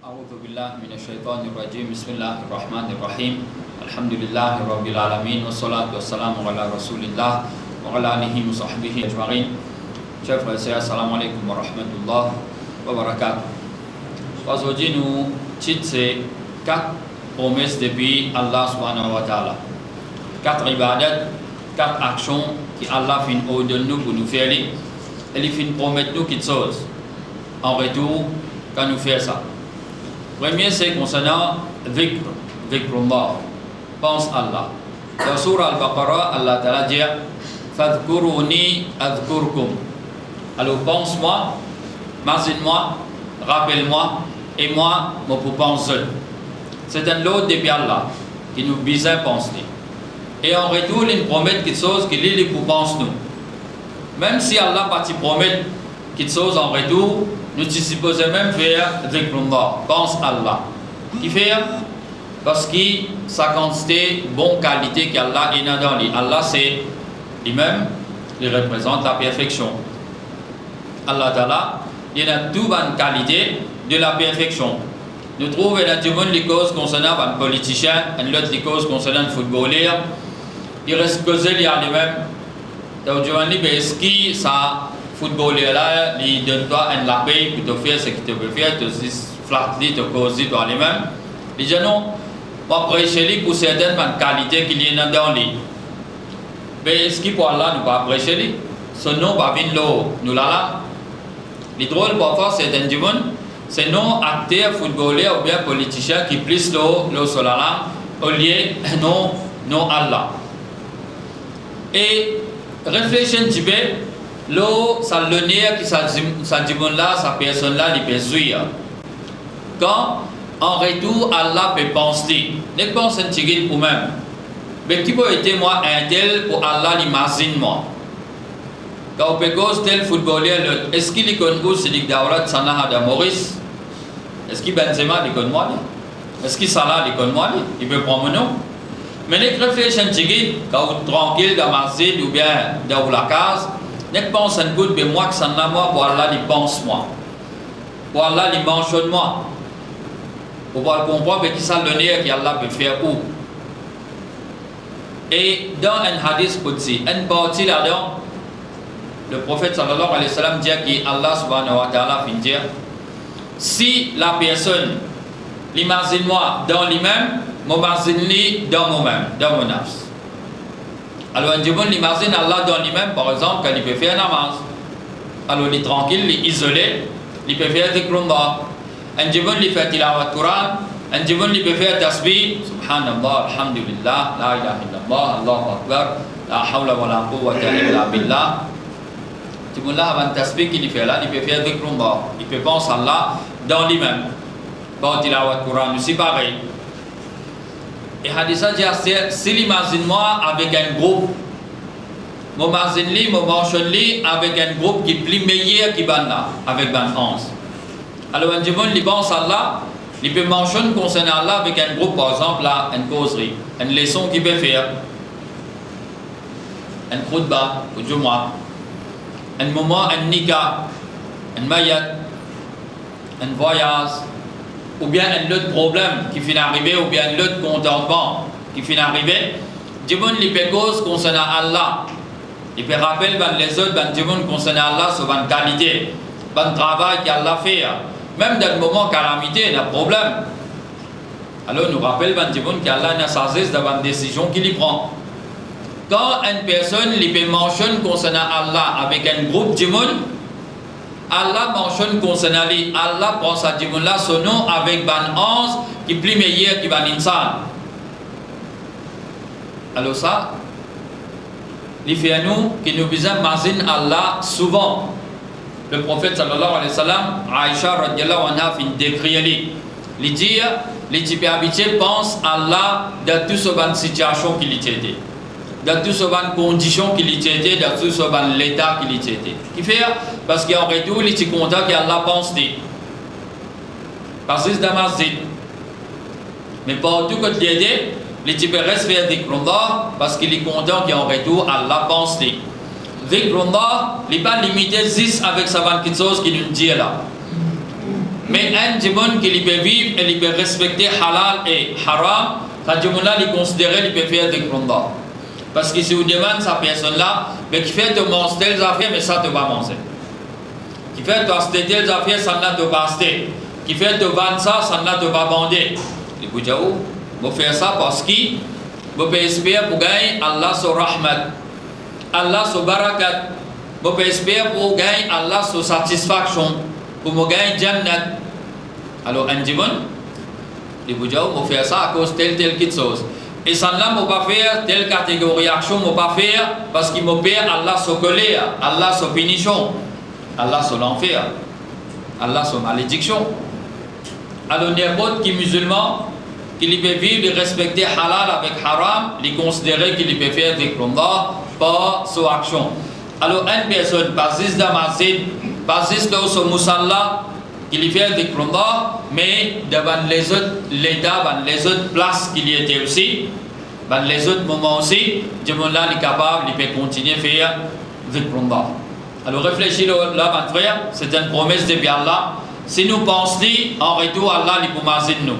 أعوذ بالله من الشيطان الرجيم بسم الله الرحمن الرحيم الحمد لله رب العالمين والصلاة والسلام على رسول الله وعلى آله وصحبه أجمعين. Chers frères et sœurs, assalamu alaikum wa rahmatullah wa barakatuh. Aujourd'hui, nous titrons 4 promesses depuis Allah subhanahu wa ta'ala. 4 ibadat, 4 actions qui Allah fin ordonne nous pour nous faire. Et il fin promettre nous quelque chose en retour quand nous faisons ça. Premier, c'est concernant Dhikrullah, pense Allah. Dans Surah Al-Baqarah, Allah Ta'ala dit Fadhkuruni adhkurkum. Alors pense-moi, imagine-moi, rappelle-moi, et moi, je pense. C'est un lot depuis Allah qui nous besoin de penser. Et en retour, il nous promet quelque chose qu'il est pour penser nous. Même si Allah va te promettre quelque chose en retour, nous supposons même faire Dhikrullah, pense Allah. Qui fait? Parce que ça consiste bonne qualité qu'Allah est dans lui. Allah c'est lui-même, il représente la perfection. Allah Ta'ala, il a toute bonne qualité de la perfection. Nous trouvons dans tout le monde les causes concernant les politiciens, et l'autre les causes concernant les footballeurs. Il reste causé lui-même. Donc, je me dis, est-ce que ça footballeur là, il donne toi un lapin pour te faire ce qu'il te peut faire, te flatter, te causer toi lui-même. Les gens non, on prêcher lui pour certaines qualités qu'il y a dans lui. Mais est-ce qu'il pour Allah nous pas prêcher lui? Ce nom va venir là, nous là. Les drôles parfois certains du monde, c'est non acteurs, footballeurs ou bien politiciens qui plissent l'eau sur la langue au lieu non Allah. Et réfléchissez un petit peu. L'eau, ça le nez qui ça dit là, sa personne là, il peut jouir. Quand en retour, Allah peut penser, ne pense un petit pour même. Mais qui peut être moi un tel pour Allah l'imagine moi. Quand on peut cause tel footballeur, est-ce qu'il est connu c'est dit Daourat Sanah de Maurice? Est-ce qu'il Benzema est connu moi? Est-ce qu'il Salah est connu moi? Il peut prendre mon nom. Mais ne réfléchissez un petit quand vous tranquille dans ma zone ou bien dans la case. Ne pense un coup de moi que ça n'a moi pour Allah il pense moi. Pour Allah il mentionne moi. Pour pouvoir comprendre que ça le nez qu'Allah peut faire où. Et dans un hadith Qudsi, une partie là-dedans, le prophète sallallahu alayhi wa sallam dit qu'Allah subhanahu wa ta'ala fin dire si la personne l'imagine moi dans lui-même, m'imagine dans moi-même, dans mon nafs. Alors, un djibon l'imagine Allah dans lui-même, par exemple, quand il peut faire namaz. Alors, il est tranquille, il est isolé, il peut faire dhikrullah. Un djibon il fait tilawat Quran, un djibon il peut faire tasbih, subhanallah, alhamdulillah, la ilaha illallah, Allahu akbar, la hawla wa la quwwata illa billah. Djibon là, avant tasbih qu'il fait là, il peut faire dhikrullah. Il peut penser Allah dans lui-même. Par tilawat Quran, aussi pareil. Et Hadissa dit s'il imagine moi avec un groupe, m'imagine lui, mentionne lui avec un groupe qui est plus meilleur que Banda, avec Ban 11. Alors, un djibon, il pense à Allah, il peut mentionner concernant Allah avec un groupe, par exemple, là, une causerie, une leçon qu'il peut faire, un khutbah, ou du moins, un moment, un nikah, un mayat, un voyage, ou bien un autre problème qui finit d'arriver, ou bien un autre contentement qui finit d'arriver, Djibon li peut cause concernant Allah. Il peut rappeler les autres, Djibon concernant Allah sur une qualité, un travail qu'Allah fait. Même dans le moment de calamité, il y a un problème. Alors nous rappelle Djibon qu'Allah a sagesse dans une décision qu'il prend. Quand une personne li peut mentionner concernant Allah avec un groupe Djibon, Allah mentionne concernant lui, Allah prend sa djibon là son nom avec ban 11 qui est plus meilleur que ban insan. Alors ça, il fait à nous que nous besoin d'imaginer Allah souvent. Le prophète sallallahu alayhi wa sallam, Aïcha radiallahu anha fin décrire lui. Il dit, les types habitués pensent à Allah dans toute cette situation qu'il était. Dans toutes ces conditions qu'il était, dans tout l'état qu'il était. Qui fait parce qu'en retour, il est content qu'Allah pense dit. Parce que c'est dans ma zid. Mais partout que tu es, il type reste faire dhikrullah parce qu'il est content qu'en retour, Allah pense dit. Dhikrullah, il n'est pas limité juste avec sa bonne chose qu'il nous dit là. Mais un djimoun qui peut vivre et il peut respecter halal et haram, quand djimoun là, il considère qu'il peut faire des combats. Parce que si vous demandez sa personne là, mais qui fait te manger telles affaires, mais ça te va manger. Qui fait te acheter telles affaires, ça ne te va acheter. Qui fait te vendre ça, ça ne te va vendre. Et vous dites, vous faites ça parce que vous pouvez espérer pour gagner Allah sur rahmat, Allah sur barakat. Vous pouvez espérer pour gagner Allah sur satisfaction, pour vous gagner jannat. Alors un djimoun, vous dites, vous faites ça à cause de telle chose. Et ça ne va pas faire telle catégorie d'action, ne va pas faire parce qu'il me perd Allah sur colère, Allah sur punition, Allah sur l'enfer, Allah sur malédiction. Alors n'importe qui musulman, qu'il peut vivre et respecter halal avec haram, il considérer qu'il peut faire des combats par son action. Alors une personne basiste dans ma masjid, basiste dans son musalla, qu'il fait des combats, mais devant les autres l'état, devant les autres places qu'il y était aussi, dans les autres moments aussi, Dieu est capable, il peut continuer à faire des combats. Alors réfléchissez là, mon frère, c'est une promesse de Allah. Si nous pensons en retour, Allah il peut m'aider nous.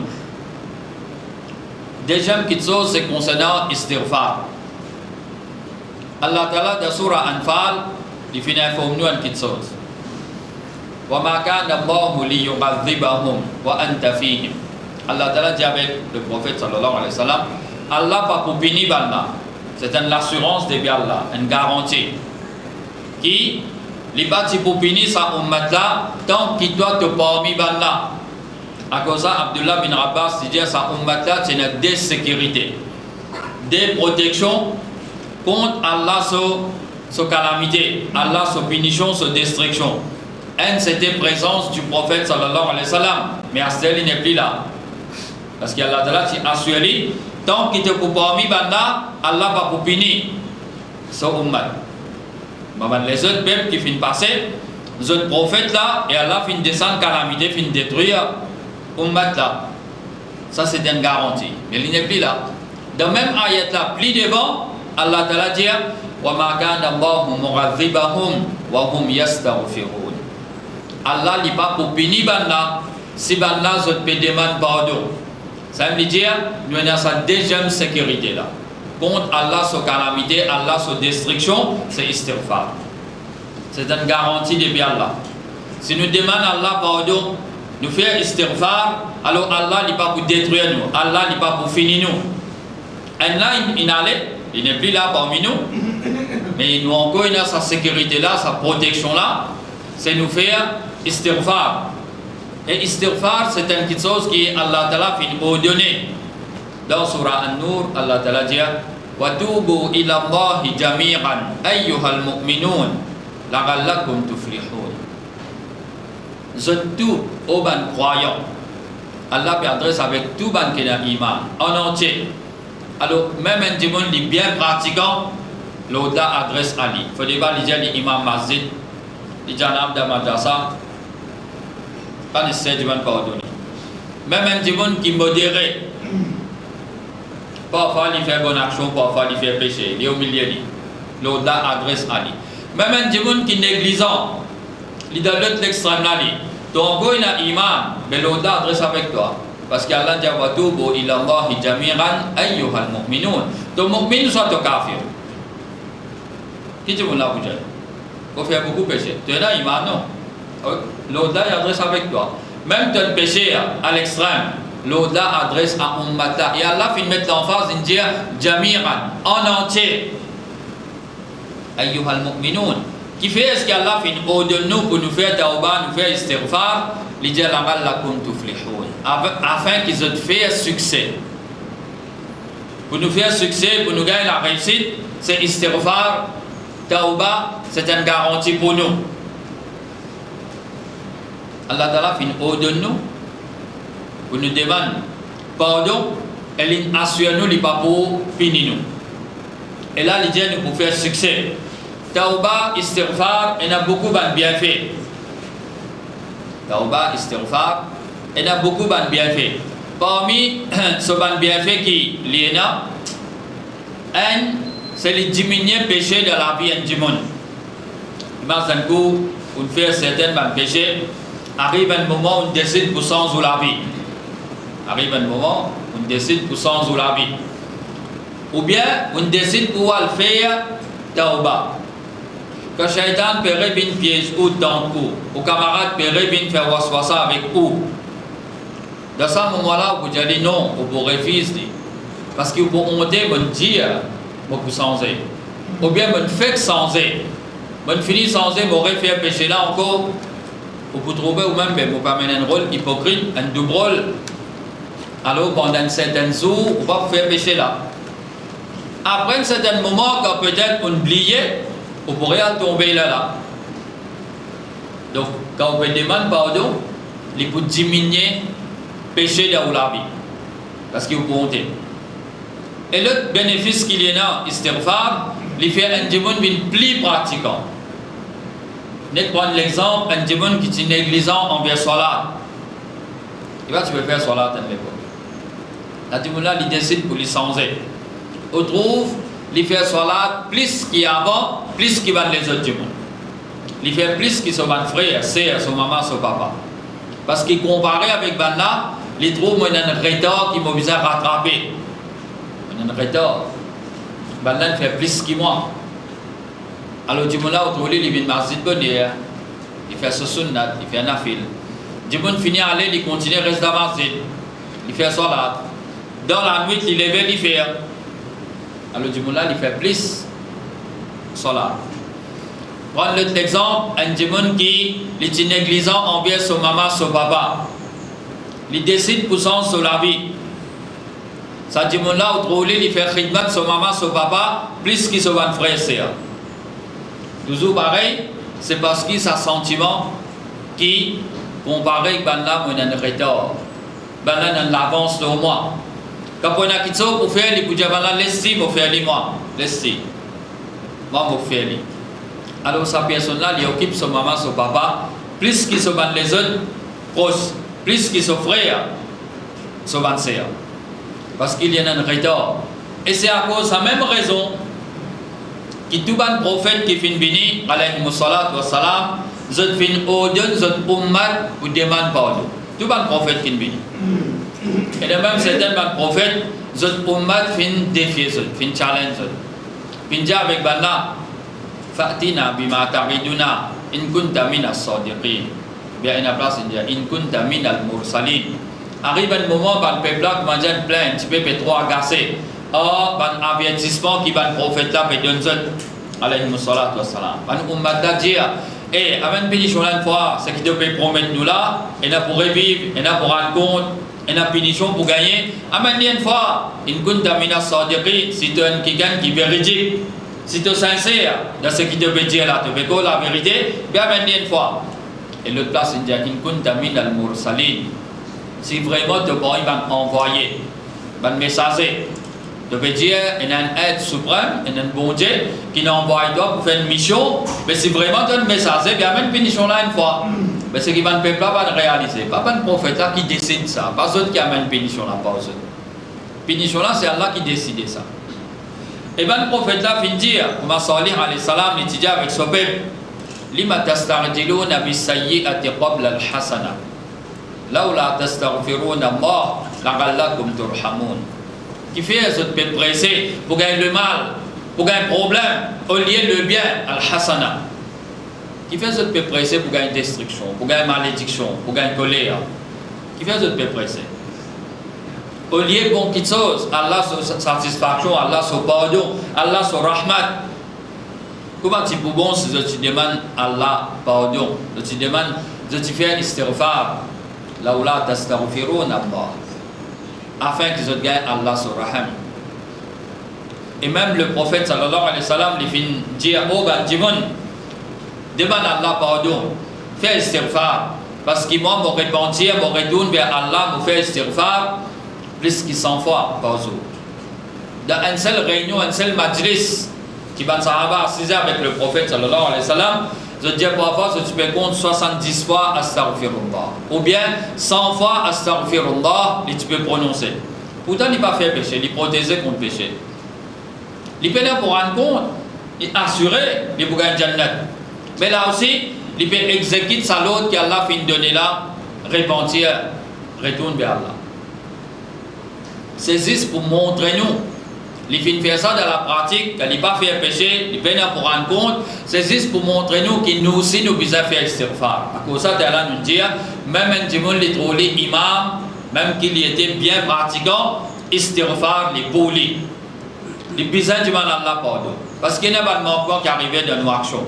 Deuxième chose, c'est concernant istighfar. Allah Ta'ala dans Surah Anfal, il finit informer nous une petite chose. وَمَا كَانَ اللَّهُ لِيُعَذِّبَهُمْ وَأَنْتَ فِيهِمْ. Allah Ta'ala dit avec le prophète sallallahu alayhi wa sallam, Allah pas pour punir Banda. C'est une assurance de Allah, une garantie. Qui, les bâtis pour punir sa ummat là, tant qu'il doit te parmi Banda. À cause de ça, Abdullah bin Abbas dit que sa ummat là, c'est une désécurité, des protections contre Allah sur calamité, Allah sur punition, sur destruction. Un, c'était présence du prophète sallallahu alayhi wa sallam, mais Astel il n'est plus là. Parce qu'Allah Ta'ala s'est assuré, tant qu'il te coupe parmi Banda, Allah va pour punir son ummat. Les autres peuples qui finissent passer, les autres prophètes là, et Allah finit descendre calamité, finit détruire ummat là. Ça c'est une garantie. Mais il n'est plus là. Dans même ayat là, plus devant, Allah Ta'ala dit وَمَا كَانَ اللَّهُ مُعَذِّبَهُمْ وَهُمْ يَسْتَغْفِرُونَ. Allah n'est pas pour punir Banda, si Banda se demande pardon. Ça veut dire nous avons sa deuxième sécurité là. Contre Allah sur calamité, Allah sur destruction, c'est istighfar. C'est une garantie de Allah. Si nous demandons Allah pardon, nous faisons istighfar, alors Allah n'est pas pour détruire nous, Allah n'est pas pour finir nous. Et là, il n'est plus là parmi nous, mais nous encore il a sa sécurité là, sa protection là, c'est nous faire istighfar. Et istighfar, c'est une petite chose qui Allah Ta'ala fait ordonner. Dans Surah An-Nur, Allah Ta'ala dit وَتُوبُوا إِلَى اللَّهِ جَمِيعًا أَيُّهَا الْمُؤْمِنُونَ لَعَلَّكُمْ تُفْلِحُونَ. Tout aux bons croyants. Allah peut adresser avec tout ban qui a iman en entier. Alors, même un démon qui est bien pratiquant, l'au-delà adresse à lui. Il faut dire l'imam masjid, l'imam de madrasa, pas nécessaire de pardonner. Même un démon qui est modéré, parfois il fait bonne action, parfois il fait péché, il est au milieu de lui. L'au-delà adresse à lui. Même un démon qui est négligent, il est dans l'autre extrême là. Ton go il a iman, mais l'au-delà adresse avec toi. Parce qu'Allah dit وَتُوبُوا إِلَى اللَّهِ جَمِيعًا أَيُّهَا الْمُؤْمِنُونَ. Ton mu'min soit ton kafir. Qui te vous l'a dit? Vous faites beaucoup de péché. Tu es là, iman, non? L'au-delà adresse avec toi. Même ton péché à l'extrême, l'au-delà adresse à ummata. Et Allah fait mettre l'emphase et dire jami'an, en entier. Ayyuhal mu'minun. Qui fait ce qu'Allah fait au-delà de nous pour nous faire tawba, nous faire istighfar, il dit la'allakum tuflihun. Afin qu'ils aient fait succès. Pour nous faire succès, pour nous gagner la réussite, c'est istighfar, tawba, c'est une garantie pour nous. Allah Ta'ala fait au-delà de nous pour nous demander pardon, et il assure nous, il pas pour punir nous. Et là, il dit nous pour faire succès. Tauba, istighfar, il y a beaucoup de bienfaits. Tauba, istighfar, il y a beaucoup de bienfaits. Parmi ce bienfait qui y a, un, c'est le diminuer le péché de la vie du monde. Imaginez-vous, on fait certains péchés. arrive un moment où on décide pour s'en la vie. Arrive un moment où on décide pour s'en la vie. Ou bien on décide pour le faire tauba. Quand Shaitan peut bien piège ou dans coup, ou camarade peut bien faire waswasa avec ou. Dans ce moment-là, vous dites non, vous refuser. Parce que vous monter, vous dire, vous changer. Ou bien vous faites changer. Vous finissez changer, vous refaire péché là encore. Vous trouvez vous-même, vous pas mener un rôle hypocrite, un double rôle. Alors pendant un certain jour, vous va faire péché là. Après un certain moment, quand peut-être vous oubliez, vous pourrez tomber là. Donc, quand vous demandez pardon, il faut diminuer le péché de la vie. Parce que vous comptez. Et l'autre bénéfice qu'il y a dans l'istighfar, il fait un démon plus pratiquant. Je vais prendre l'exemple d'un démon qui est négligent envers Salat. Et là, tu peux faire Salat à l'époque. La démon là, il décide pour les changer. On trouve, il fait Salat plus qu'avant, plus qu'il va les autres démons. Il fait plus qu'il son frère, sœur, son maman, son papa. Parce qu'il comparé avec Banna, il trouve un retard qui m'a besoin de rattraper. Un retard. Banna fait plus que moi. Alors, du là, on trouve il vient de Masjid Bonheur, il fait ce sunnat, il fait un afil. Du finit à aller, il continue, reste dans Masjid. Il fait Salat. Dans la nuit, il lève, il fait. Alors, du là, il fait plus Salat. Prends l'autre exemple, un démon qui est négligent envers son maman, son papa. Il décide pour son sur la vie. Ça démon là, au trouve il fait khidmat son maman, son papa, plus qu'il son frère et sœur. Toujours pareil, c'est parce qu'il a un sentiment qui, comparé avec Banna, on a un retard. Banna a l'avance de moi. Quand on a quitté pour faire, il peut dire Banna, laissez moi faire les moi. Laissez. Moi, je faire les. Alors, cette personne-là, il occupe son maman, son papa, plus qu'il se bat les autres proches, plus qu'il se frère, son sœur. Parce qu'il y a un retard. Et c'est à cause de la même raison que tout le prophète qui finit venu, alayhi salatu wa salam, zot fin odon, zot ummat, ou demande pardon. Tout le prophète qui vient. Et de même, certains prophètes, zot ummat fin défier, fin challenge. Fin dire avec Banna, Fa'tina bima tariduna in kunta minas sadiqin. Bien une place il dit in kunta minal mursalin. Arrive un moment quand le peuple là commence à plaindre, tu peux être trop agacé. Oh, un avertissement qui va le prophète là peut donner alayhi salatu wassalam. Un ummat là dire et avant de pénition là une fois, c'est qui devait promettre nous là, et là pour revivre, et là pour rendre compte, et là pénition pour gagner. Amène une fois, in kunta minas sadiqin, si tu es un qui gagne qui véridique. Si tu es sincère dans ce qu'il devait dire là, tu veux dire la vérité, bien venir une fois. Et l'autre place, il dit in kunta minal mursalin. Si vraiment tu vas envoyer un messager, tu veux dire il y a un aide suprême, il y a un bon Dieu qui envoie toi pour faire une mission, mais si vraiment tu es un messager, bien même une mission là une fois. Mais ce qui va le peuple là va le réaliser. Pas un prophète là qui décide ça, pas eux qui amène une mission là, pas eux. Une mission là, c'est Allah qui décide ça. Et bien le prophète là finit dire, comme Salih alayhi salam, il dit avec son peuple, Lima tastarjiluna bis-sayyi'ati qabla al-hasana. Laula tastaghfiruna Allah, la'allakum turhamun. Qui fait ce peut presser pour gagner le mal, pour gagner un problème, au lieu le bien, al-hasana. Qui fait ce peut presser pour gagner destruction, pour gagner malédiction, pour gagner colère. Qui fait ce peut presser. Au lieu bon quelque chose, Allah sa satisfaction, Allah sa pardon, Allah sa rahmat. Comment tu peux bon si tu demandes Allah pardon, tu demandes, tu fais un istighfar, là où là tastaghfirun Allah, afin que tu gagnes Allah sa rahmat. Et même le prophète sallallahu alayhi wa sallam, il finit dire, oh ben Jimon, demande Allah pardon, fais istighfar, parce que moi, mon repentir, mon retour vers Allah, me fait istighfar, plus que 100 fois par jour. Dans une seule réunion, une seule majlis, qui va sahaba assisé avec le prophète sallallahu alayhi wa sallam, je dis parfois que tu peux compter 70 fois astaghfirullah. Ou bien 100 fois astaghfirullah, et tu peux prononcer. Pourtant, il n'a pas fait péché, il est protégé contre péché. Il peut là pour rendre compte, il est assuré, il peut gagner Jannat. Mais là aussi, il peut exécuter sa l'autre qu'Allah fin donner là, repentir, retourne vers Allah. C'est juste pour montrer nous. Il fin faire ça dans la pratique, quand il pas fait péché, il peut pour rendre compte, c'est juste pour montrer nous que nous aussi nous besoin faire istighfar. À cause de ça, Allah nous dit, même un Jimoun les trouve imam, même qu'il était bien pratiquant, istighfar les poli. Il besoin de Allah pardon. Parce qu'il n'y a pas de manquement qui arrivait dans nos actions.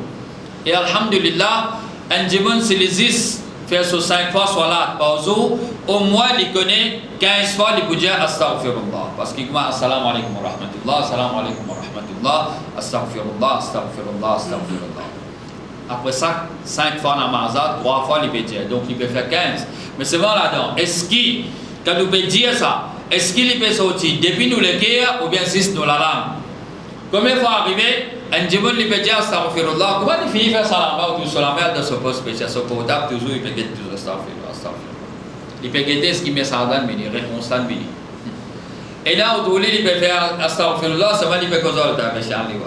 Et alhamdulillah, un Jimoun s'il existe, faire sur 5 fois salat par jour, au moins il connaît 15 fois il peut dire astaghfirullah. Parce qu'il dit assalamu alaikum wa rahmatullah, assalamu alaikum wa rahmatullah, astaghfirullah, astaghfirullah, astaghfirullah. Après ça, 5 fois namazat, 3 fois il peut dire. Donc il peut faire 15. Mais c'est bon là-dedans. Est-ce qu'il, quand nous peut dire ça, est-ce qu'il peut sortir depuis nous le cœur ou bien si nous la langue? Combien de fois arriver? Un Jimoun il peut dire astaghfirullah. Comment il finit faire ça là-bas ou tout sur la merde de ce poste spécial, ce portable, toujours il peut dire toujours astaghfirullah, astaghfirullah. Il peut guetter ce qui met ça dans le réponse dans le mini. Et là, au il peut faire astaghfirullah, seulement il peut causer le temps, mais c'est un livre.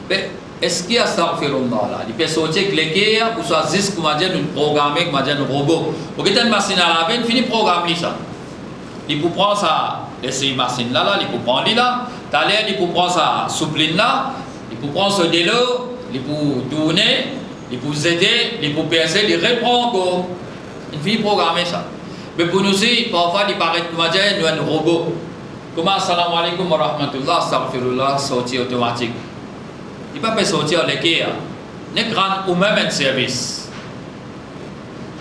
Mais est-ce qu'il y a astaghfirullah là? Il peut sortir avec l'équerre ou soit juste comme dire une programmée, comme dire un robot. Pour que tu aies une machine à laver, il finit de programmer ça. Il peut prendre ça, laisser machine là, il peut prendre là. T'allais, il peut prendre sa soupline là, il peut prendre ce délo, il peut tourner, il peut aider, il peut percer, il reprend encore. Il finit de programmer ça. Mais pour nous aussi, parfois, il paraît comme dire nous un robot. Comment assalamu alaikum wa rahmatullah, astaghfirullah, sortir automatique. Il ne peut pas sortir l'équerre. Ne grand ou même un service.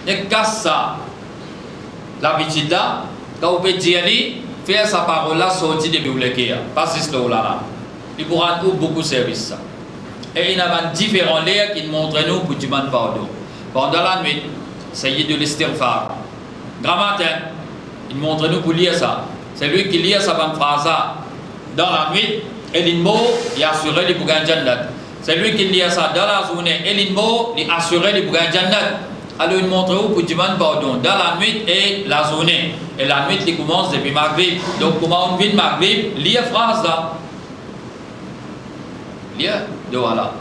Ne casse ça. L'habitude là, quand vous pouvez dire, faire sa parole là sortir de l'équerre. Pas juste là. Il pourra rendre beaucoup de services. Et il y a différents liens qui montrent nous pour demander pardon. Pendant la nuit, essayez de l'istighfar. Grand matin, il montre nous pour lire ça. C'est lui qui lit sa bonne phrase dans la nuit. Et l'immo, il assure les pour gagner Jannat. C'est lui qui lit ça dans la journée. Et l'immo, il assure les pour gagner Jannat. Alors il montre où pour demander pardon dans la nuit et la journée. Et la nuit, il commence depuis Maghrib. Donc, comment on vit de Maghrib, lire phrase là. Lire, voilà.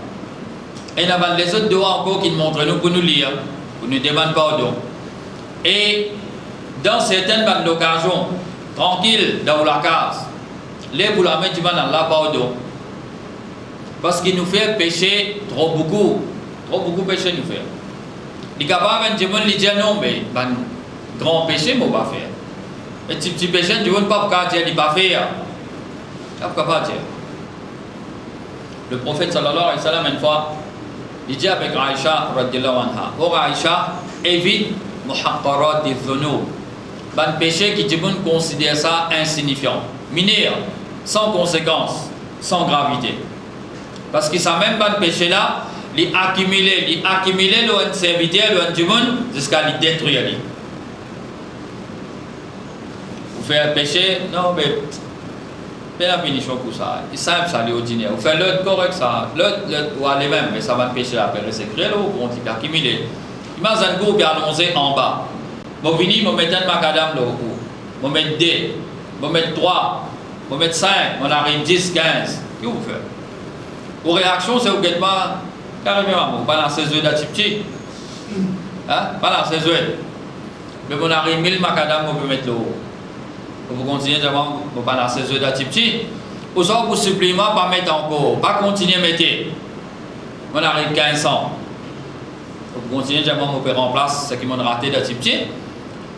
Et il y a les autres doigts encore qui montrent nous pour nous lire, pour nous demander pardon. Et dans certaines bandes d'occasion, tranquille dans la case, les pour la mettre dans la pardon. Parce qu'il nous fait pécher trop beaucoup péché nous fait. Il est capable de dire non, mais grand péché, il ne va pas faire. Et petit péché, tu ne veux pas dire qu'il ne va pas faire. Il ne va pas dire. Le prophète sallallahu alayhi wa sallam, une fois, il dit avec Aïcha, radiyallahu anha, oh Aïcha, évite muhaqqarat al-dhunub. Un péché qui tu considère ça insignifiant, mineur, sans conséquence, sans gravité. Parce que ça même un péché là, il accumule le serviteur, le monde jusqu'à le détruire. Vous faites un péché, non mais pas la punition pour ça. C'est simple ça, l'ordinaire. Vous faites l'autre correct ça, l'autre doit aller même, mais ça va pécher après le secret, vous continuez à accumuler. Imagine un groupe qui a allongé en bas. Vous venez, vous mettez un macadam là au bout. Vous mettez 2, vous mettez 3, vous mettez 5, on arrive 10, 15. Qu'est-ce que vous faites? Vos réactions, c'est vous n'êtes pas carrément, vous pas dans ces œufs d'atipti. Hein? Pas dans ces œufs. Mais vous arrivez 1000 macadam, vous pouvez mettre le haut. Vous continuez de voir, vous pas dans ces œufs d'atipti. Ou soit vous supplément, pas mettre encore, pas continuer à mettre. On arrive 1500. Vous continuez de voir, vous pouvez remplacer ce qui m'ont raté d'atipti.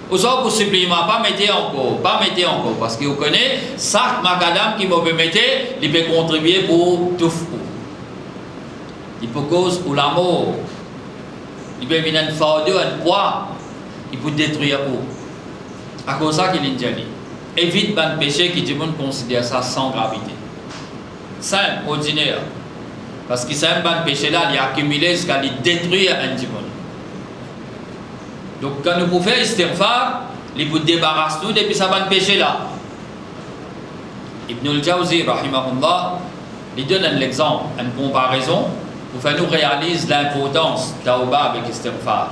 Ou soit vous supplément, pas mettez encore, parce que vous connaissez, chaque macadam qui vous peut mettre, il peut contribuer pour tout. Il peut cause pour la mort. Il peut venir un fardeau, un poids, il peut détruire pour. À cause de ça qu'il est dit. Évite un péché qui tout le monde considère ça sans gravité. Simple, ordinaire. Parce que c'est un péché là, il est accumulé jusqu'à détruire un monde. Donc quand nous pouvons faire istighfar, il faut débarrasser nous depuis ce péché là. Ibn al-Jawzi, rahimahullah, il donne un exemple, une comparaison, pour faire nous réaliser l'importance d'Aouba avec istighfar.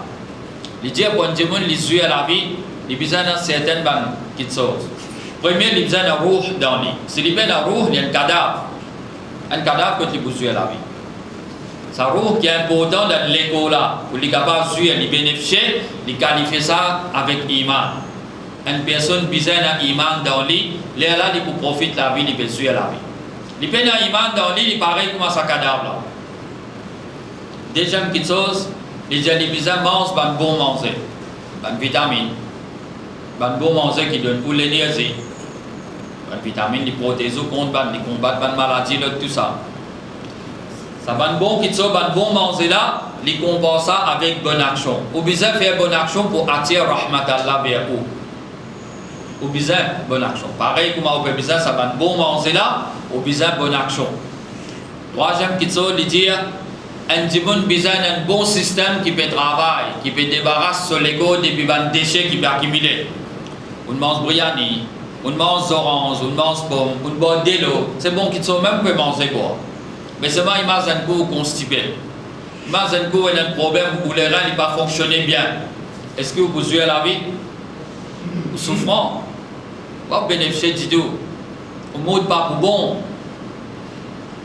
Il dit pour un monde, les yeux à la vie, il a besoin de certaines petites choses. Premier, il a besoin d'un roux dans lui. S'il y a un roux, il y a un cadavre. Un cadavre quand il a besoin à la vie. Ça roue qui est important dans l'école là, pour les capables de suivre, les bénéficier, les qualifier ça avec iman. Une personne bizarre dans iman dans lui, là il peut profiter de la vie, il peut suivre la vie. Il peut dans iman dans lui, il pareil comme un cadavre là. Deuxième chose, les gens bizarres mangent un bon manger, une vitamine, un bon manger qui donne pour l'énergie, une vitamine, les protéines contre les combats, les maladies, tout ça. Ça va bon qui soit bon manger là, les compenser avec bonne action. Ou besoin faire bonne action pour attirer rahmat Allah vers vous. Ou besoin bonne action. Pareil comme on peut besoin ça va bon manger là, ou besoin bonne action. Troisième qui soit de dire un djibon besoin d'un bon système qui peut travailler, qui peut débarrasser sur l'ego depuis les déchets qui peut accumuler. On mange biryani, on mange orange, on mange pomme, on boit de l'eau. C'est bon qui soit même peut manger quoi. Mais seulement imagine un coup constipé. Imagine un coup il y a un problème où les reins ne pas fonctionner bien. Est-ce que vous pouvez la vie? Vous souffrant? Vous bénéficiez du tout. Vous ne pas pour bon.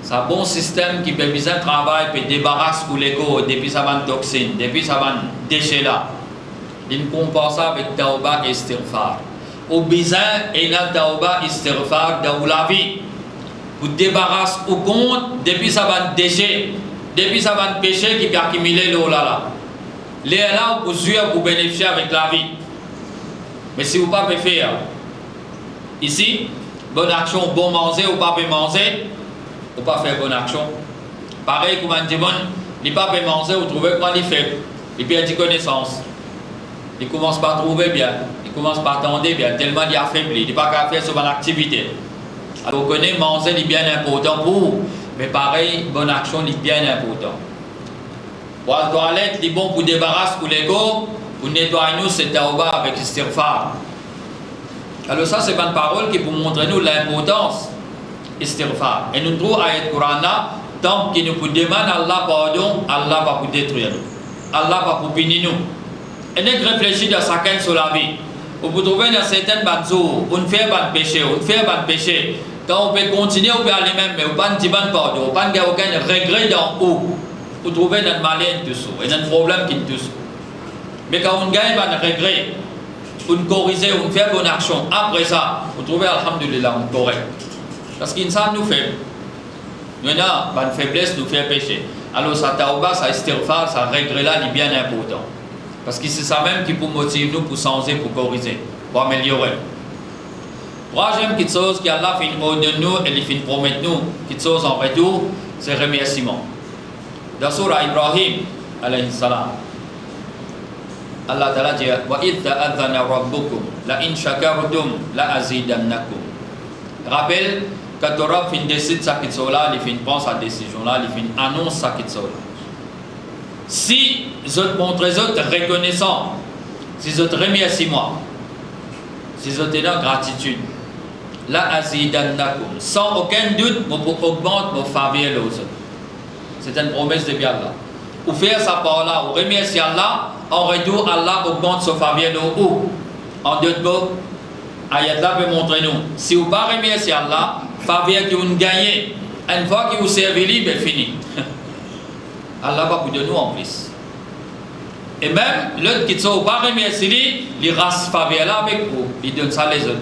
C'est un bon système qui peut bien travailler, peut débarrasser pour l'ego, depuis ça va une toxine, depuis ça va un déchet là. Il compense avec tauba et istighfar. Au besoin, il y a tauba et istighfar dans la vie. Vous débarrassez au compte, depuis ça va un déchet, depuis ça va un péché qui peut accumuler l'eau là. Les là, vous pouvez bénéficier avec la vie. Mais si vous ne pouvez pas faire, ici, bonne action, bon manger, ou pas manger, ou pas faire bonne action. Pareil comme un démon, il ne peut pas manger, vous trouvez quoi il fait, il perd des connaissances. Il ne commence pas à trouver bien, il ne commence pas à attendre bien, tellement il est affaibli, il n'est pas capable de faire sur une activité. Alors vous connaissez, manger est bien important pour vous, mais pareil, bonne action est bien important. Pour la toilette, il est bon pour débarrasser pour l'ego, pour nettoyer nous, c'est tauba avec istighfar. Alors ça, c'est une parole qui peut montrer nous l'importance istighfar. Et nous trouvons à Coran là, tant qu'il nous demande Allah pardon, Allah va pour détruire nous. Allah va pour punir nous. Et nous réfléchissons à chacun sur la vie. Vous pouvez trouver dans certaines banzous, on fait un péché, on fait un péché. Quand on peut continuer, on peut aller même, mais on ne peut pas dire pardon, on ne peut pas avoir aucun regret dans où. Vous trouvez dans le malin tout ça, et dans le problème qui tout ça. Mais quand on gagne un regret, on corrige, on fait bonne action. Après ça, vous trouvez, alhamdulillah, on correct. Parce qu'insan nous fait. Nous avons une faiblesse, nous fait péché. Alors ça tauba, ça istighfar, ça regret là, est bien important. Parce que c'est ça même qui peut motiver nous pour changer, pour corriger, pour améliorer. Troisième chose qui Allah fait ordonner nous et il fait promettre nous, quelque chose en retour, c'est remerciement. Dans Surah Ibrahim, alayhi salam, Allah Ta'ala dit wa idh ta'adhana rabbukum la in shakartum la azidannakum. Rappelle quand Torah fin décide ça qui là, il fin prend sa décision là, il fin annonce ça qui là. Si je montre les autres reconnaissants, si je te remercie moi, si je te donne gratitude, la azidannakum, sans aucun doute, je peux augmenter mon faveur aux autres. C'est une promesse de bien là. Ou faire sa part là, ou remercier Allah, en retour, Allah augmente son faveur de où. En d'autres mots, ayat là peut montrer nous. Si vous ne pas remercier Allah, faveur que vous gagnez, une fois que vous servez libre, c'est fini. Allah va vous donner en plus. Et même, l'autre qui ne sont pas remerciés, il reste faveur là avec vous, il donne ça les autres.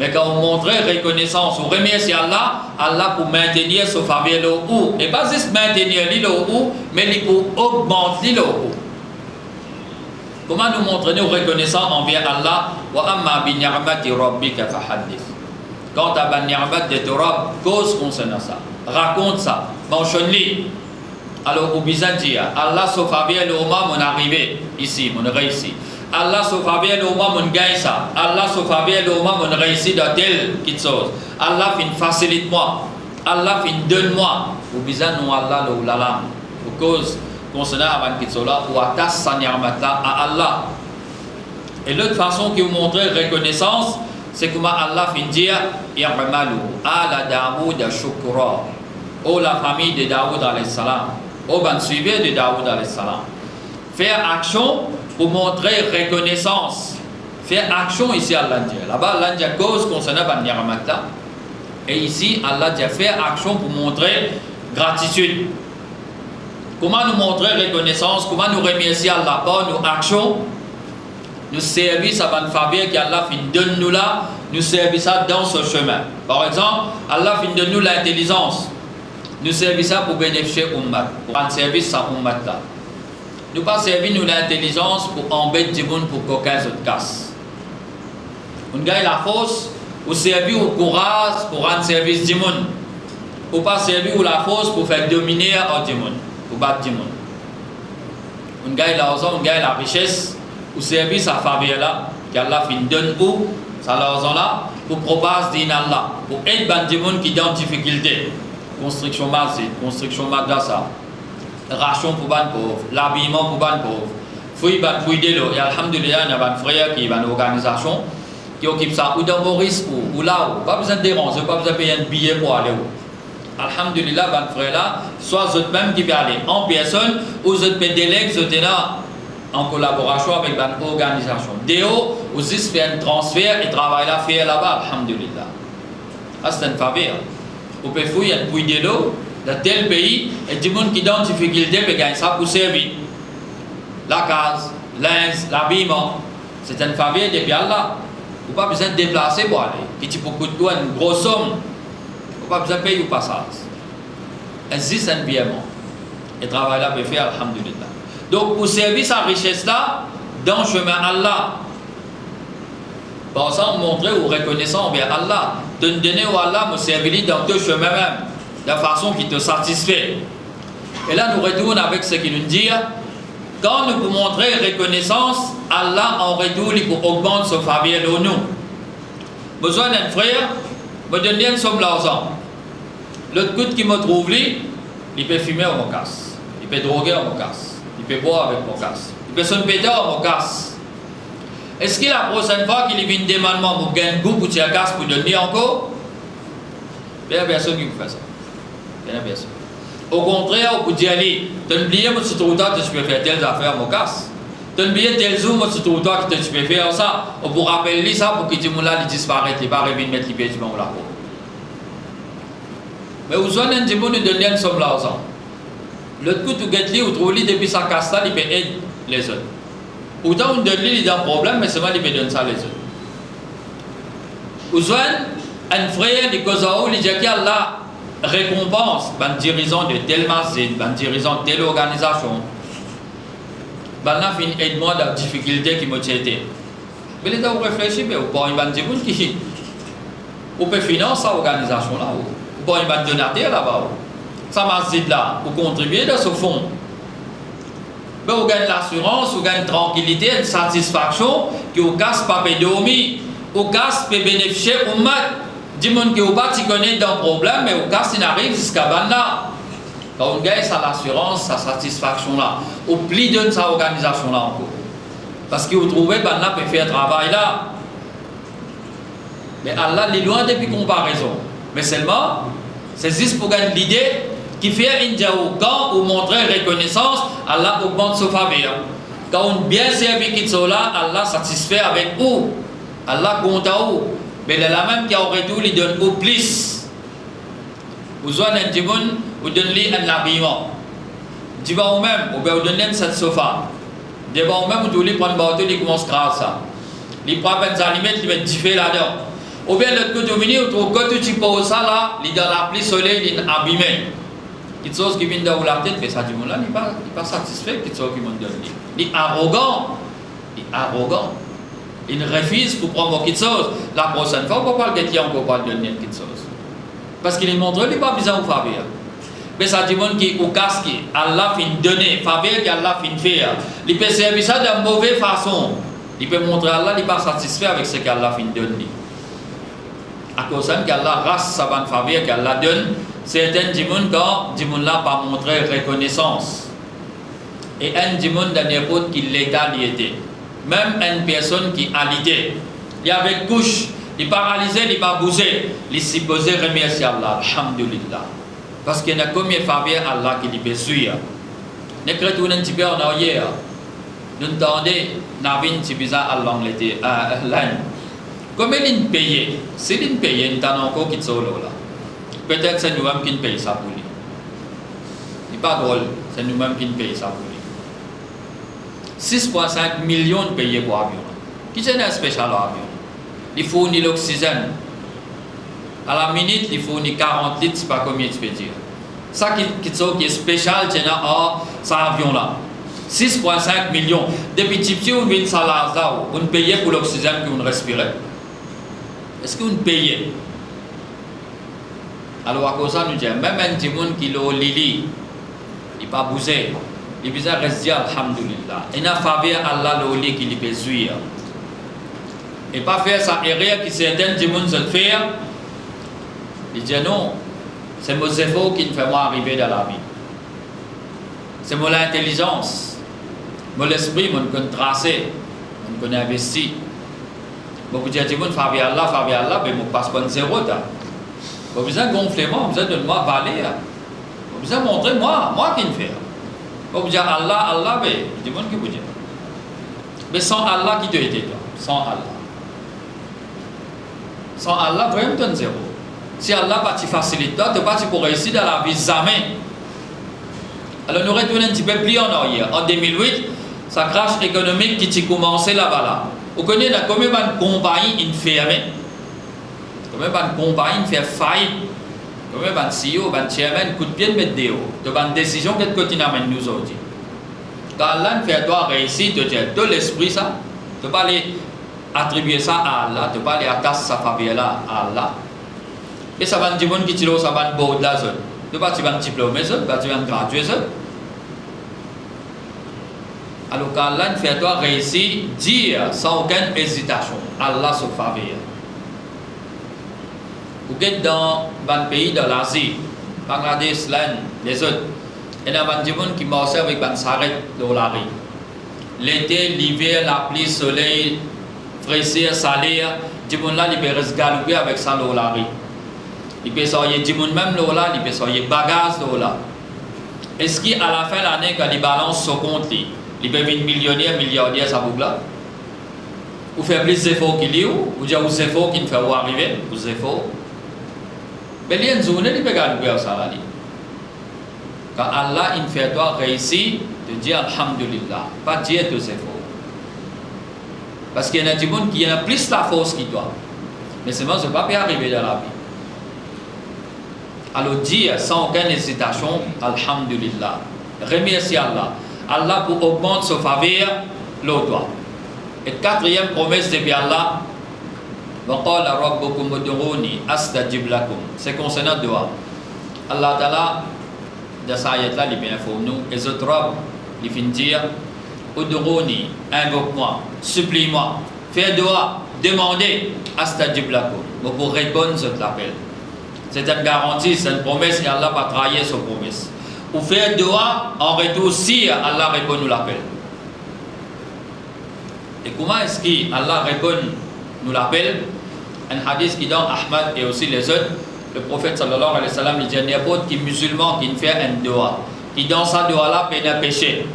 Mais quand on montre reconnaissance, on remercie Allah, Allah pour maintenir ce faveur là où. Et pas juste maintenir là où, mais il pour augmenter là où. Comment nous montrer nos reconnaissance envers Allah? Wa amma bi ni'mati rabbika fahaddith. Quand tu as ban ni'mat de Torah, cause concernant ça. Raconte ça. Mentionne-le. Alors, au besoin de dire, Allah se faveur le moment mon arrivé ici, mon réussi. Allah se faveur le moment mon gagne ça. Allah se faveur le moment mon réussi dans telle chose. Allah fin facilite moi. Allah fin donne-moi. Au besoin de nous Allah le lalam. Pour cause concernant avant qu'il soit là, ou attache sa ni'mat là à Allah. Et l'autre façon qui vous montre reconnaissance, c'est comment Allah fin dire I'malu ala Daoud shukra. Oh la famille de Daoud alayhi salam. Oh ben suivez de Daoud alayhi salam. Faire action pour montrer reconnaissance. Faire action ici Allah dit. Là-bas Allah dit cause concernant ban ni'mat là. Et ici Allah dit faire action pour montrer gratitude. Comment nous montrer reconnaissance, comment nous remercier Allah pour nos actions, nous servir à la faveur qu'Allah donne nous là, nous servir ça dans ce chemin. Par exemple, Allah donne nous l'intelligence, nous servir ça pour bénéficier Ummat, pour rendre service à Ummat là. Nous pas servir nous l'intelligence pour embêter du monde pour qu'aucun autre casse. On gagne la force, ou servir au courage pour rendre service du monde. Ou pas servir la force pour faire dominer du monde, pour battre du monde. On gagne l'argent, on gagne la richesse, ou servir sa faveur là, qu'Allah donne où, ça l'argent là, pour propager d'Inallah, pour aider les gens qui sont en difficulté. Construction masjid, construction madrasa, ration pour les pauvres, l'habillement pour les pauvres, fouille de l'eau. Et alhamdulillah, il y a un frère qui est une organisation qui occupe ça, ou dans Maurice, ou là-haut. Pas besoin de déranger, pas besoin de payer un billet pour aller où. Alhamdulillah, les frères là, soit eux-mêmes qui peuvent aller en personne, ou eux peuvent déléguer, en collaboration avec une organisation. Déo, ou juste faire un transfert et travailler là, faire là-bas, alhamdulillah. C'est une faveur. Vous pouvez fouiller un puits de l'eau dans tel pays, et des gens qui sont en difficulté peuvent gagner ça pour servir. La case, l'ins, l'habillement, c'est une faveur depuis Allah. Vous n'avez pas besoin de déplacer pour aller. Qui tu peux coûter une grosse somme, vous n'avez pas besoin de payer au passage. C'est un virement. Et travail là peut faire, alhamdulillah. Donc, pour servir sa richesse là, dans le chemin Allah, pour ça, on montrer ou reconnaissant envers Allah, de nous donner à Allah, me servir dans le chemin même, de façon qui te satisfait. Et là, nous retournons avec ce qu'il nous dit. Quand nous pouvons montrer reconnaissance, Allah en retourne pour augmenter son faveur de nous. Besoin d'un frère, me donner une somme d'argent. L'autre coup qui me trouve, il peut fumer à mon casse, il peut droguer à mon casse, il peut boire avec mon casse, il peut se péter à mon casse. Est-ce que la prochaine fois qu'il vient demandement pour gagner goût pour tirer casse pour donner encore? Il y a personne qui fait ça. Il y a personne. Au contraire, vous dites, allez, tu as oublié, moi, tu peux faire telles affaires, mon casse. Tu as oublié tel jour, moi, tu peux faire ça. On vous rappelle ça pour que tu là, disparaisse, il va revenir mettre les pieds du monde là. Mais vous avez un petit peu de donner une somme d'argent. L'autre coup, tu gagnes, vous trouvez depuis sa casse là, il peut aider les autres. Autant on donne il y a un problème, mais seulement il peut donner ça les autres. Vous avez un frère de Kozaou, il dit qu'Allah récompense un dirigeant de tel masjid, un dirigeant de telle organisation. Ben là, il aide-moi dans la difficulté qui m'a été. Mais il doit réfléchir, mais vous pouvez un petit peu qui. Vous pouvez financer cette organisation là, vous pouvez un donateur là-bas. Ça masjid là, vous contribuez dans ce fonds. Vous gagnez l'assurance, vous gagnez tranquillité, une satisfaction, que vous casse pas dormir, vous casse peut bénéficier au mat. Du monde qui vous pas connaît d'un problème, mais vous casse il arrive jusqu'à là. Quand vous gagnez ça l'assurance, sa satisfaction là, au pli de sa organisation là encore. Parce que vous trouvez que là peut faire travail là. Mais Allah est loin depuis comparaison. Mais seulement, c'est juste pour gagner l'idée qui fait une diaou. Quand vous montrez reconnaissance, Allah augmente sa faveur. Quand on bien servi qui sont là, Allah satisfait avec vous. Allah compte à vous. Mais la même qui aurait tout, il donne au plus. Vous avez un djibon, vous donnez un habillement. Devant vous-même, vous donnez cette sofa. Devant vous-même, vous devez prendre un bateau, il commence grâce à ça. Il prend des aliments, il met du feu là-dedans. Ou bien l'autre côté, vous trouvez que tu poses ça là, il est dans la pluie soleil, il est abîmé. Quelque chose qui vient dans la tête, mais ça dit, là, il n'est pas satisfait, quelque chose qui m'a donné. Il est arrogant. Il est arrogant. Il refuse pour prendre quelque chose. La prochaine fois, on ne peut pas le dire encore pas donner quelque chose. Parce qu'il montre qu'il n'est pas besoin de faveur. Mais ça dit qu'il au casque, Allah fin donner, faveur qu'Allah fin faire. Il peut servir ça de mauvaise façon. Il peut montrer Allah, il n'est pas satisfait avec ce qu'Allah fin donne. À cause qu'Allah rasse sa bonne faveur qu'Allah donne, certains dimons quand dimons là pas montrer reconnaissance. Et un dimon dans n'importe qui l'état y était. Même une personne qui a l'idée, il est avec couche, il est paralysé, il n'est pas bougé, il est supposé remercier Allah, alhamdulillah. Parce qu'il y a combien de faveurs Allah qui peut suivre. Nous créons un petit peu en arrière. Nous entendons, nous avons un petit peu à l'Inde. Combien ils payent? Si ils payent, nous avons encore qui sont là. Peut-être que c'est nous-mêmes qui payons ça pour lui. n'est pas drôle, c'est nous-mêmes qui payons ça pour lui. 6,5 millions de payés pour l'avion. Qui c'est un spécial à l'avion? Il fournit l'oxygène. À la minute, il fournit 40 litres, c'est pas combien tu peux dire. Ça qui est spécial, c'est dans cet avion-là. 6,5 millions. Depuis petit, on vient de salaire, on paye pour l'oxygène qu'on respirait. Est-ce qu'on paye? Alors, à cause de ça, nous disons, même un petit monde qui l'a lili, il n'a pas bougé. Il peut rester alhamdulillah. Il n'a pas fait Allah le lit qu'il peut suivre. Et pas faire ça erreur qui certains du monde se faire. Il dit non, c'est mon cerveau qui me fait moi arriver dans la vie. C'est mon intelligence, mon esprit, mon connaît tracé, mon connaît investi. Beaucoup de gens font Allah, mais mon passeport zéro. Vous besoin de gonfler moi, vous besoin de moi valer. Vous besoin de montrer moi qui le fais. Vous dire Allah, mais il dit que vous dites. Mais sans Allah, qui te était toi? Sans Allah. Sans Allah, vraiment, tu es zéro. Si Allah va te faciliter, toi, tu vas pour réussir dans la vie, jamais. Alors, nous retournons un petit peu plus en arrière. En 2008, ça crash économique qui a commencé là-bas. Là. Vous connaissez combien de compagnies fermées? Combien de compagnies fait faillite? Combien de CEO, de chairman, coup de pied de mettre dehors? De bonnes décisions que continue à nous aujourd'hui. Quand Allah fait toi réussir, tu dis de l'esprit ça, tu ne peux pas aller attribuer ça à Allah, tu ne peux pas aller attacher sa faveur là à Allah. Et ça va dire qui tire ça va beau là, tu ne peux pas tirer un diplôme, tu vas graduer ça. Alors quand Allah fait toi réussir, dire sans aucune hésitation, Allah se faveur. Vous êtes dans un pays de l'Asie, Bangladesh, l'Inde, les autres. Il y a des gens qui marchent avec un sarret dans la rue. L'été, l'hiver, la pluie, le soleil, fraîcheur, salaire, les gens là, ils peuvent rester galoper avec ça dans la rue. Ils peuvent sortir des gens même là, ils peuvent sortir des bagages là. Est-ce qu'à la fin de l'année, quand ils balancent son compte, ils peuvent être millionnaires, milliardaires, ça vous là? Vous faites plus d'efforts qu'il y a, ou dire aux efforts qui ne font pas arriver, aux efforts. Mais il y a une journée qui peut gagner ça là. Quand Allah il fait toi réussir, de dire alhamdulillah, pas dire tes efforts. Parce qu'il y a des gens qui ont plus la force que toi. Mais seulement, ça ne peut pas arriver dans la vie. Alors dire sans aucune hésitation, alhamdulillah. Remercier Allah. Allah pour augmenter sa faveur, l'autre. Et quatrième promesse de Allah, c'est concernant le doigt. Allah Ta'ala, dans cette ayat-là, il vient pour nous. Et autres robes, il vient dire Uduruni, invoque-moi, supplie-moi, fais doigt, demandez astajib lakum. Pour répondre, je l'appelle. C'est une garantie, c'est une promesse et Allah va trahir sa promesse. Ou faire doigt, en retour, si Allah répond, nous l'appelle. Et comment est-ce qu'Allah répond, nous l'appelle? Un hadith qui donne Ahmad et aussi les autres, le prophète sallallahu alayhi wa sallam, il dit n'importe qui musulman qui fait un doigt, qui dans sa doigt là peut un péché.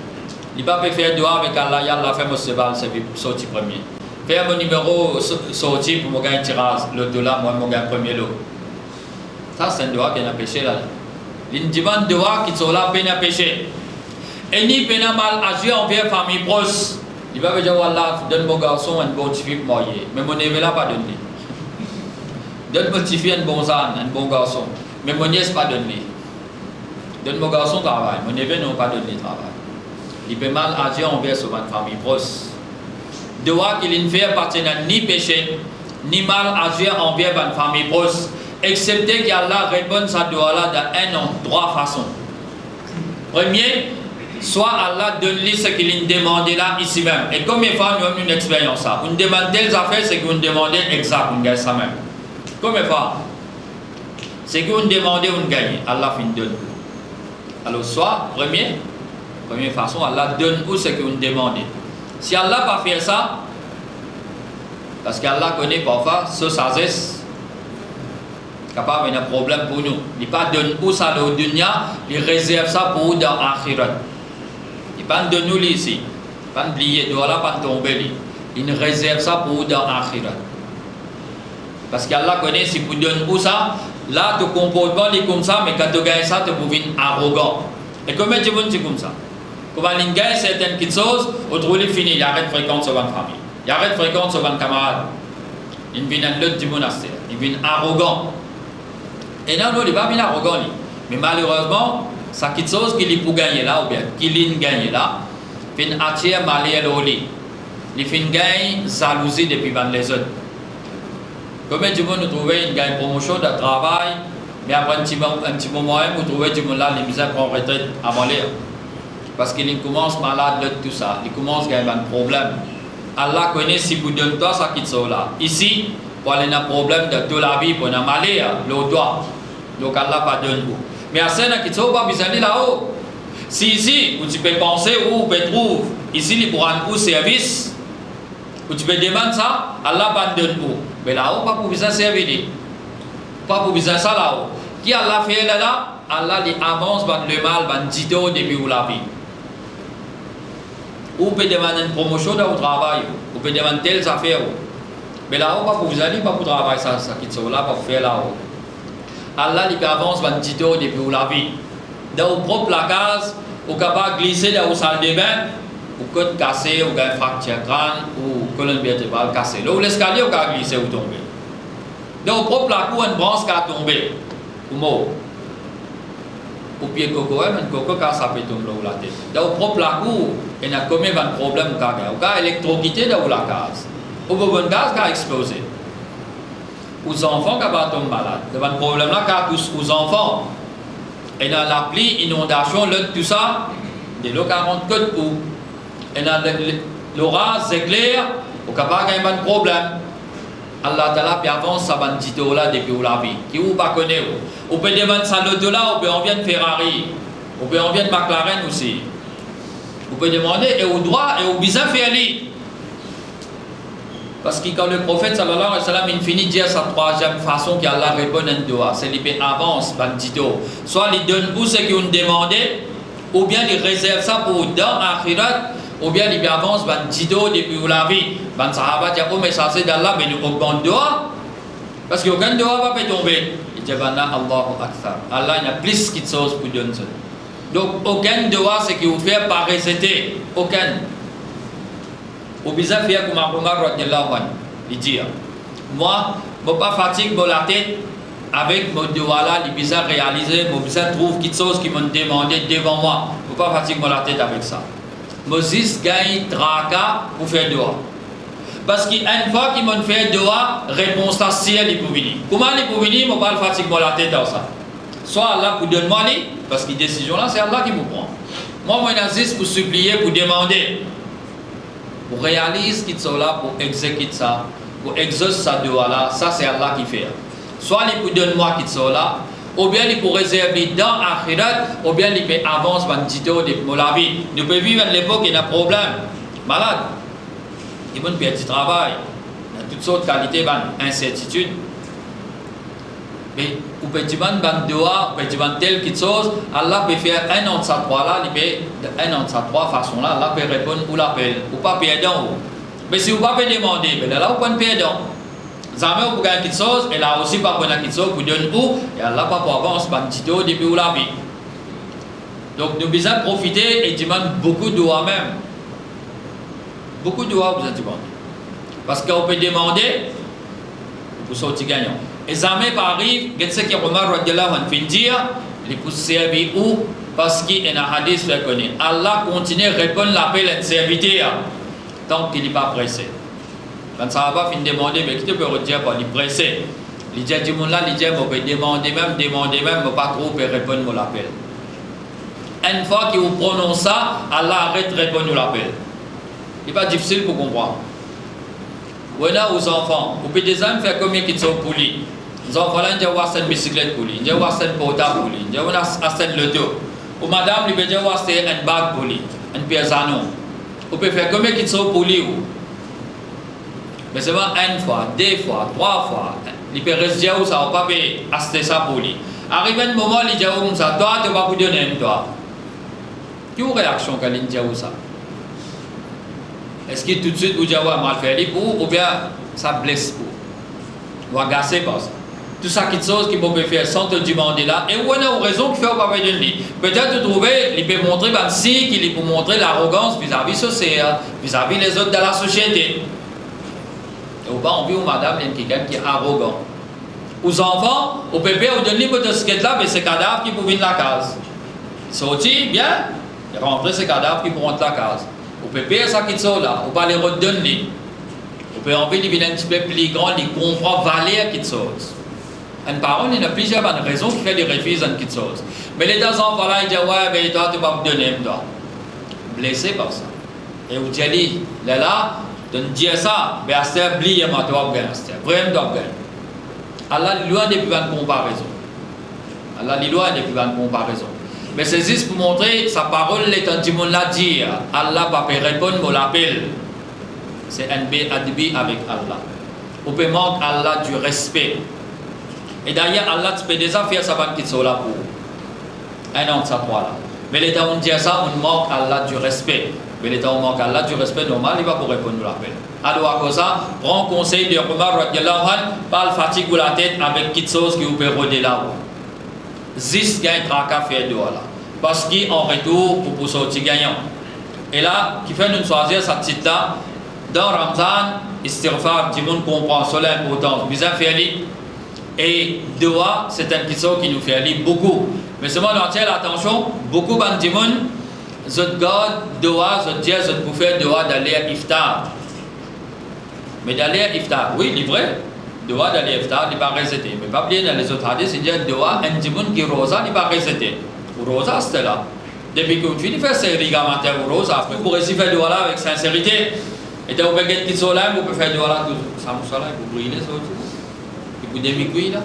Il ne peut pas faire doigt avec Allah, Allah fait mon sebal, c'est sorti premier. Faire mon numéro sorti pour me gagner tirage, le dollar, moi, je gagne premier lot. Ça, c'est un doigt qui est un péché là. Il dit un doigt qui sont là, peut un péché. Et ni peut mal agir envers famille proche. Il va me dire, voilà, donne mon garçon un bon petit fille marié. Mais mon neveu là, pas donné. Donne mon petit fille un bon âne, un bon garçon. Mais mon nièce pas donné. Donne mon garçon travail. Mon neveu n'a pas donné travail. Il peut mal agir envers sa famille proche. Doit qu'il ne fait appartenir ni péché, ni mal agir envers sa famille proche, excepté qu'Allah réponde sa doigt là dans trois façons. Premier, soit Allah donne-lui ce qu'il demandé là, ici même. Et comme il faut, nous avons une expérience là. On demande telles affaires, c'est qu'on demande exact, on gagne ça même. Comme il faut, c'est qu'on demande, on gagne. Allah finit donne. Alors, soit, première façon, Allah donne où ce qu'on demande. Si Allah n'a pas fait ça, parce qu'Allah connaît parfois ce sagesse, capable d'un problème pour nous. Il ne pas donne où ça dans le dunya, il réserve ça pour nous dans l'akhirat. Il ne pas de nous ici, pas oublier, il ne doit pas tomber. Il réserve ça pour nous dans l'akhirat. Parce qu'Allah connaît si vous donnez où ça, là ton comportement est comme ça, mais quand tu gagnes ça, tu deviens arrogant. Et combien de monde c'est comme ça? Comment il gagne certaines petites choses, au trouve il finit, il arrête de fréquenter sa famille, il arrête de fréquenter ses camarades. Il vient à l'autre du monastère, il vient arrogant. Et non, il n'est pas bien arrogant. Mais malheureusement, ça quelque chose qu'il peut gagner là, ou bien qu'il gagne là, il attire malheur au lit. Il fait gagner jalousie depuis les autres. Combien de monde nous trouvez une promotion de travail, mais après un petit moment, vous trouvez du monde là, les misères prennent retraite avant l'air. Parce qu'il commence malade de tout ça, il commence à gagner un problème. Allah connaît si vous donnez toi ça qui sont là. Ici, pour aller dans un problème de toute la vie, pour un malheur, le doigt. Donc Allah pardonne vous. Mais à ce qui sont pas besoin là-haut. Si ici, où tu peux penser, où tu peux trouver, ici, il pourra un service, où tu peux demander ça, Allah pardonne vous. Mais là-haut, pas pour besoin de servir. Pas pour besoin de ça là-haut. Qui Allah fait là, Allah lui avance le mal, le dito depuis où la vie. Ou peut demander une promotion dans le travail, ou peut demander telles affaires. Mais là-haut, pas pour vous aller, pas pour travailler ça qui sont là, pour faire là-haut. Allah lui avance le dito depuis où la vie. Dans vos propres case, vous êtes capable de glisser dans vos salles de bain, ou que casser, ou une fracture crâne, ou colonne vertébrale cassée. Là où l'escalier, vous pouvez glisser ou tomber. Dans vos propres cour, une branche qui a tombé, ou mort. Au pied de coco, un coco qui a sapé tomber dans la tête. Dans vos propres cour, il y a combien de problèmes qui ont électrocuté dans la case. Ou une gaz qui a explosé. Aux enfants qui ont tombé malades. Il y a un problème là qui a tous aux enfants. Et dans la pluie, inondation, tout ça, des lots 40 que de coups. Et dans l'orage, éclair, au capable de un problème. Allah Ta'ala puis avance ça bandito là depuis la vie. Qui ou pas connaît ou peut demander ça l'autre là, ou peut on vient de Ferrari, ou peut on vient de McLaren aussi. Vous pouvez demander et au droit et au bizarre faire lui. Parce que quand le prophète sallallahu alayhi wa sallam il finit de dire sa troisième façon qu'Allah répond à un doigt, c'est qu'il avance bandito. Soit il donne vous ce qu'ils ont demandé, ou bien il réserve ça pour dans l'akhirat, ou bien il avance bandito depuis la vie. Ban sahaba dit oh mais ça c'est d'Allah mais nous augmente doigt parce qu'aucun doigt va pas tomber. Il dit bana Allahu Akbar. Allah il y a plus de choses pour donner ça. Donc aucun doigt c'est qu'il vous fait par réciter, aucun. Au bizarre faire comme Omar radhiyallahu anhu. Il dit moi je ne pas fatigue pour la tête avec mon doigt là, les bizarres réaliser, mon bizarre trouve quelque chose qui m'ont demandé devant moi. Je ne pas fatigue pour la tête avec ça. Moses gagne traka pour faire doigt. Parce qu'une fois qu'ils m'ont fait doigt, réponse à si elle est pour venir. Comment elle est pour venir, je ne pas fatigue pour la tête dans ça. Soit Allah pour donner moi, parce que la décision là, c'est Allah qui vous prend. Moi, je n'insiste pour supplier, pour demander. Pour réaliser qu'ils sont là, pour exécuter ça, pour exaucer ça doigt là, ça c'est Allah qui fait. Soit il pour donner moi qu'ils sont là, ou bien il pour réserver dans l'akhirat, ou bien il peut avancer dans la vie. Nous pouvons vivre à l'époque, il y a un problème. Malade. Il y a un travail. Il y a toutes sortes de qualités, incertitudes. Mais vous pouvez dire que doigt, vous pouvez dire telle chose, Allah peut faire un an de sa trois là, il peut un an de sa trois façon là, Allah peut répondre ou l'appel, ou pas perdant. Mais si vous ne pouvez pas demander, mais là vous pouvez perdant. Jamais vous gagnez quelque chose, et là aussi pas quelque chose, vous donnez où, et Allah pas pour avancer, bandito depuis où la vie. Donc nous devons profiter et demander beaucoup de doigts même. Beaucoup de doigts vous demandez. Parce qu'on peut demander, vous sortir gagnant. Et jamais pas arrive, ce qui Omar radhiyallahu anhu fait dire, les pousse servir où, parce qu'il y a un hadith qui connaît. Allah continue à répondre à l'appel à un serviteur, tant qu'il n'est pas pressé. Quand ça va fin demander, mais qui te peut redire pour les pressé? Il dit à tout le monde là, il dit, on peut demander même, mais pas trop pour répondre à l'appel. Une fois qu'il vous prononce ça, Allah arrête de répondre à l'appel. Ce n'est pas difficile pour comprendre. Ou là aux enfants, vous pouvez des hommes faire combien qu'ils sont polis. Les enfants là, ils ont une bicyclette polie, ils ont une portable polie, ils ont le dos. Ou madame, ils ont une bague polie, une pièce à nous. Vous pouvez faire combien qu'ils sont polis. Mais c'est pas une fois, deux fois, trois fois. Ils peuvent rester où ça, on ne va pas acheter ça poli. Arrive un moment, ils disent comme ça, toi, tu ne vas pas vous donner un toi. Quelle réaction quand ils disent ça? Est-ce que tout de suite vous dites mal fait ou bien ça blesse ou agacer par ça? tout ça qui chose qui peut faire sans te demander là, et où on a raison qui fait au pas de lui. Peut-être trouver, il peut montrer même si qu'il peut montrer l'arrogance vis-à-vis social, vis-à-vis les autres de la société. Et au bas on vit où madame il y a quelqu'un qui est arrogant. Aux enfants, au bébé, au donner de ce qu'est là, mais c'est cadavre qui pour venir la case. Sorti, bien, et rentrer ces cadavres qui pour rentrer la case. Au bébé, ça qui sont là, on va les redonner. On peut enlever les vilains un petit peu plus grand, les comprendre valeur qui sont. Une parole, il y a plusieurs raisons qui fait des refus en quelque chose. Mais les deux enfants là, ils disent ouais, mais toi, tu vas me donner, toi. Blessé par ça. Et vous dites, là, tu me dis ça, mais à ce moment-là, oubliez-moi, tu vas bien, vraiment, tu vas bien. Allah est loin depuis une comparaison. Allah est loin depuis une comparaison. Mais c'est juste pour montrer sa parole, les temps du monde l'a dit. Allah va répondre à l'appel. C'est un adbi avec Allah. On peut manquer Allah du respect. Et d'ailleurs, Allah peut déjà faire ça qui sont là pour un an de sa foi là. Mais les temps où on dit ça, on manque Allah du respect. Mais les temps où on manque Allah du respect normal, il va pour répondre à l'appel. Alors à cause ça, prends conseil de Omar radiallahu anhu, pas le fatigue ou la tête avec quelque chose qui vous peut rôder là-haut. Zis gagne tracas fait de là. Parce qu'en retour, pour sortir gagnant. Et là, qui fait nous choisir cette petite là, dans Ramzan, istighfar, tout le monde comprend cela l'importance. Bien faire et Doha, c'est un petit qui nous fait aller beaucoup. Mais seulement, attention, beaucoup de monde, je garde Doha, je dis, je peux faire Doha d'aller à Iftar. Mais d'aller à Iftar, oui, il est vrai. Doha d'aller à Iftar, il n'est pas récité. Mais pas oublier dans les autres hadiths, il dit Doha, un petit monde qui rosa, il n'est pas récité. Rosa, c'était là. Depuis qu'on finit de faire ses rigamentaires au rosa, après, vous pourrez faire Doha là avec sincérité. Et donc, vous pouvez faire Doha là, vous pouvez faire Doha là, ça vous brûlez, ça aussi. Vous demi-cuit là.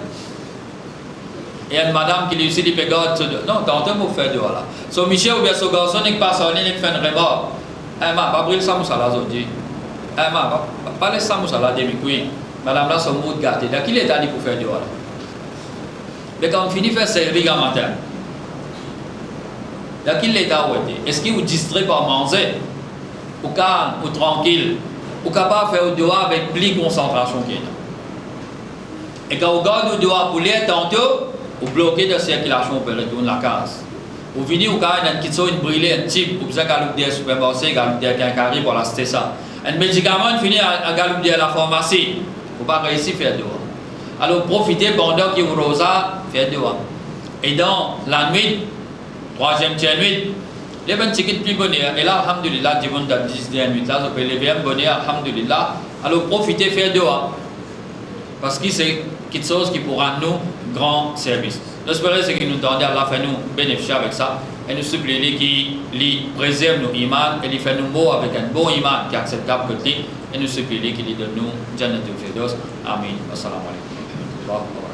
Et une madame qui lui dit qu'il peut garder. Non, tantôt vous faites de là. So Michel ou bien ce garçon qui passe en ligne et qui fait une remorque. Eh ma, pas brûler ça moussa là aujourd'hui. Eh ma, pas laisser ça moussa là demi-cuit. Madame là son mot de gâté. Là qui est allé pour faire de là. Mais quand on finit de faire ses rigamentaires. Là qui est allé. Est-ce qu'il vous distrait par manger? Ou calme, ou tranquille. Ou capable de faire de doigt avec plus de concentration qu'il y a. Et quand vous gardez le doigt pour lire tantôt, vous bloquez la circulation pour retourner la case. Vous venez au cas d'un qui une brûlée, un type, vous avez galopé des supermarchés, galopé des quincailleries pour l'acheter ça. Un médicament finit à galoper à la pharmacie. Vous ne pouvez pas réussir à faire doigt. Alors profitez pendant que vous rosa, faire doigt. Et dans la nuit, troisième nuit, les 20 plus bonheur. Et là, alhamdulillah, du monde dans 10 nuit là, vous pouvez lever un bonheur, alhamdulillah. Alors profitez, faire doigt. Parce que c'est quelque chose qui pourra nous grand service. L'espérance c'est qu'il nous donne à la fin nous bénéficier avec ça et nous supplier qu'il préserve nos imams et qu'il fait nous beaux avec un bon imam qui est acceptable que lui et nous supplier qu'il donne nous Jannatul Firdaus. Amin. Assalamu alaikum.